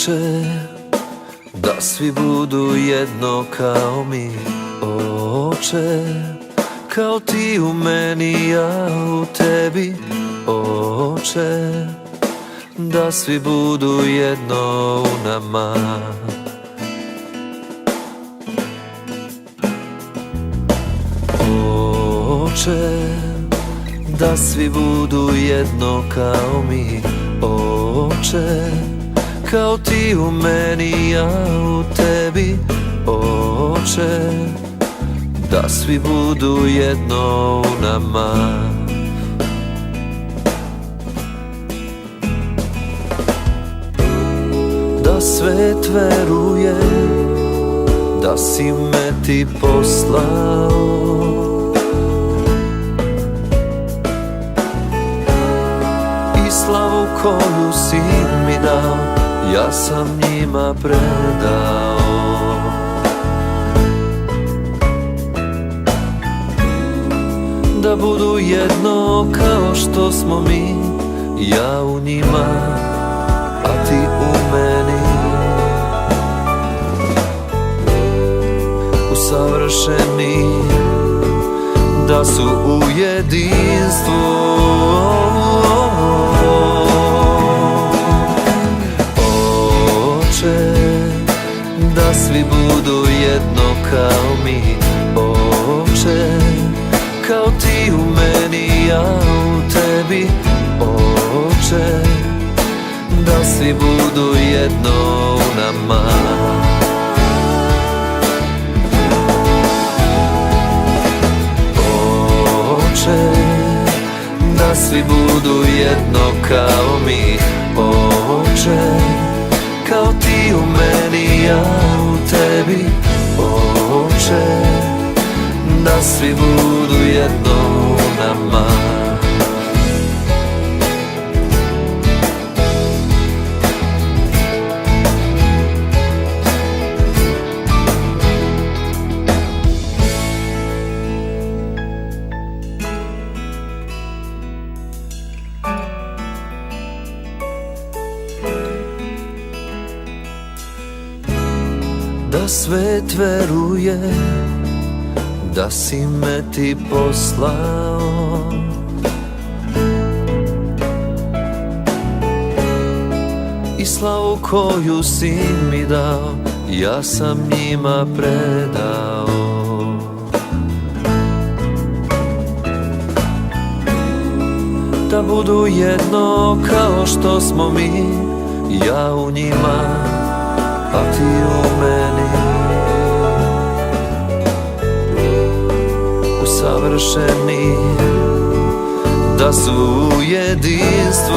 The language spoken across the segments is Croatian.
Oče, da svi budu jedno kao mi. Oče, kao ti u meni, ja u tebi. Oče, da svi budu jedno u nama. Oče, da svi budu jedno kao mi. Oče, kao ti u meni, ja u tebi. Oče, da svi budu jedno u nama. Da svet veruje da si me ti poslao, i slavu koju si mi dao, ja sam njima predao. Da budu jedno kao što smo mi, ja u njima, a ti u meni. Usavršeni, da su u jedinstvu. Oče, da svi budu jedno kao mi. Oče, kao ti u meni, ja u tebi. Oče, da svi budu jedno u nama. Oče, da svi budu jedno kao mi. Oče, kao ti u meni, ja u tebi. Oče, da svi budu jedno u nama. Da svet veruje da si me ti poslao, i slavu koju si mi dao, ja sam njima predao. Da budu jedno kao što smo mi, ja u njima, a ti u meni. Usavršeni, da su u jedinstvu.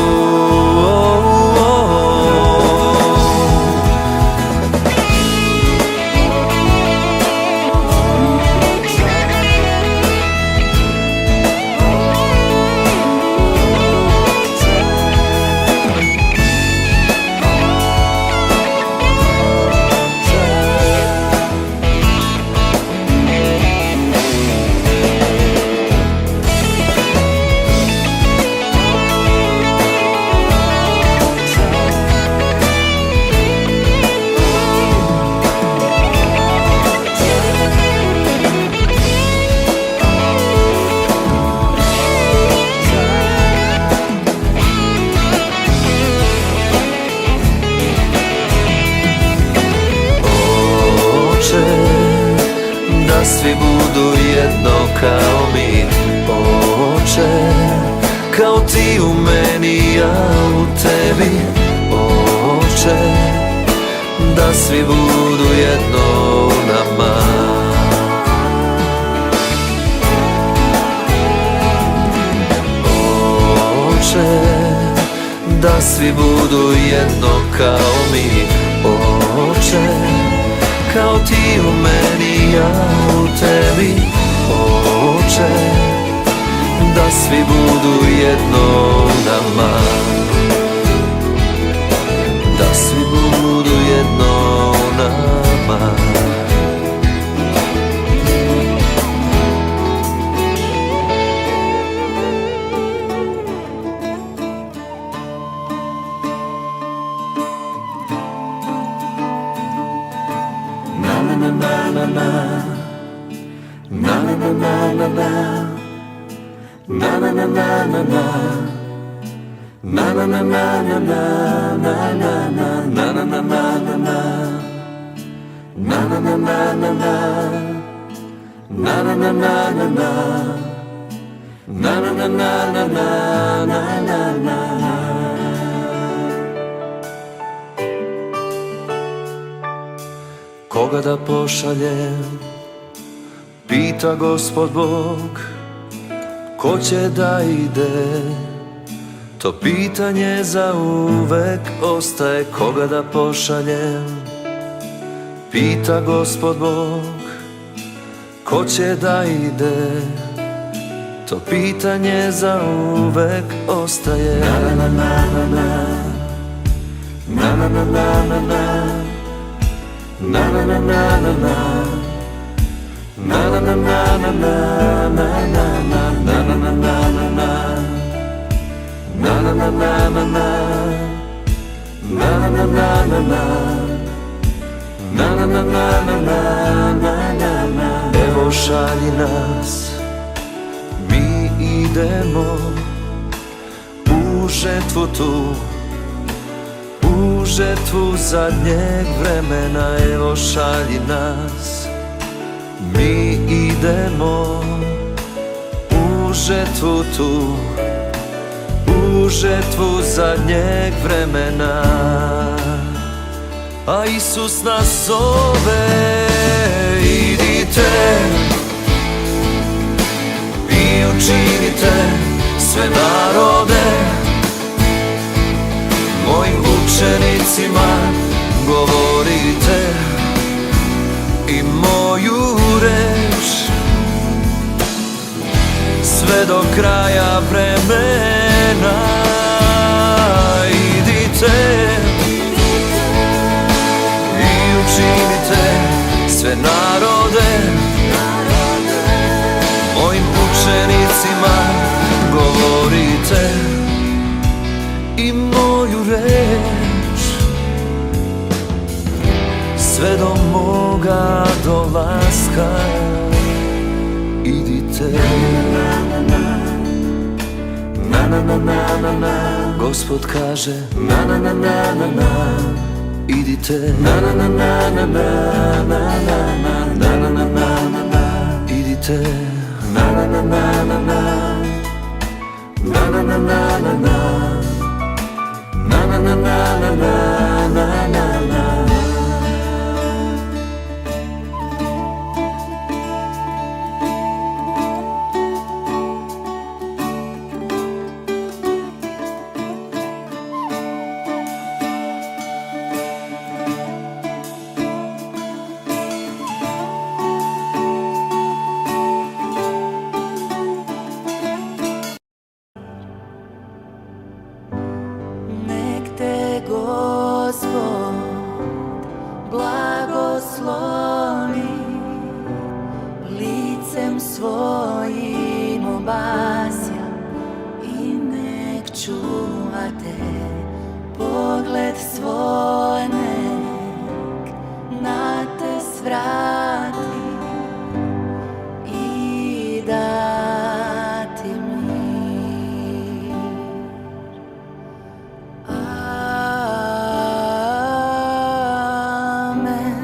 Da svi budu jedno kao mi. Oče, kao ti u meni, ja u tebi. Oče, da svi budu jedno u nama. Oče, da svi budu jedno kao mi. Oče, kao ti u meni, ja u tebi. Oče, da svi budu jedno u nama. Da svi budu jedno u nama. Na na na na na na. Na na na na na na. Na na na na na na na na na na na na na na. Na na na na na na. Na na na na na na. Na na na na na na na na na. Koga da pošaljem, pita Gospod Bog, ko će da ide? To pitanje zauvek ostaje. Koga da pošaljem, pita Gospod Bog, ko će da ide? To pitanje zauvek ostaje. Na na na na na. Na na na na na na. Na na na na na na. Na na na na na na na na na na na na na na. Na na na na na na. Na na na na na na. Na na na na na na na na. Evo šalji nas, mi idemo u žetvu tu, u žetvu zadnjeg vremena. Evo šalji nas, mi idemo u žetvu tu, u žetvu zadnjeg vremena. A Isus nas zove, idite i učinite sve narode mojim učenicima. Govorite i moju reč sve do kraja vremena. Idite i učinite sve narode mojim učenicima. Govorite i moju reč sve do moga dolaska. Idite. Na na na na na na. Gospod kaže na na na na na na. Idite. Na na na na na na na na na na na na na. Idite. Na na na na na na. Na na na na na na. Na na na na na na na na. Gospod blagoslovi, licem svojim obasja i nek čuvate pogled svoj, nek na te svrati i dati mir. Amen.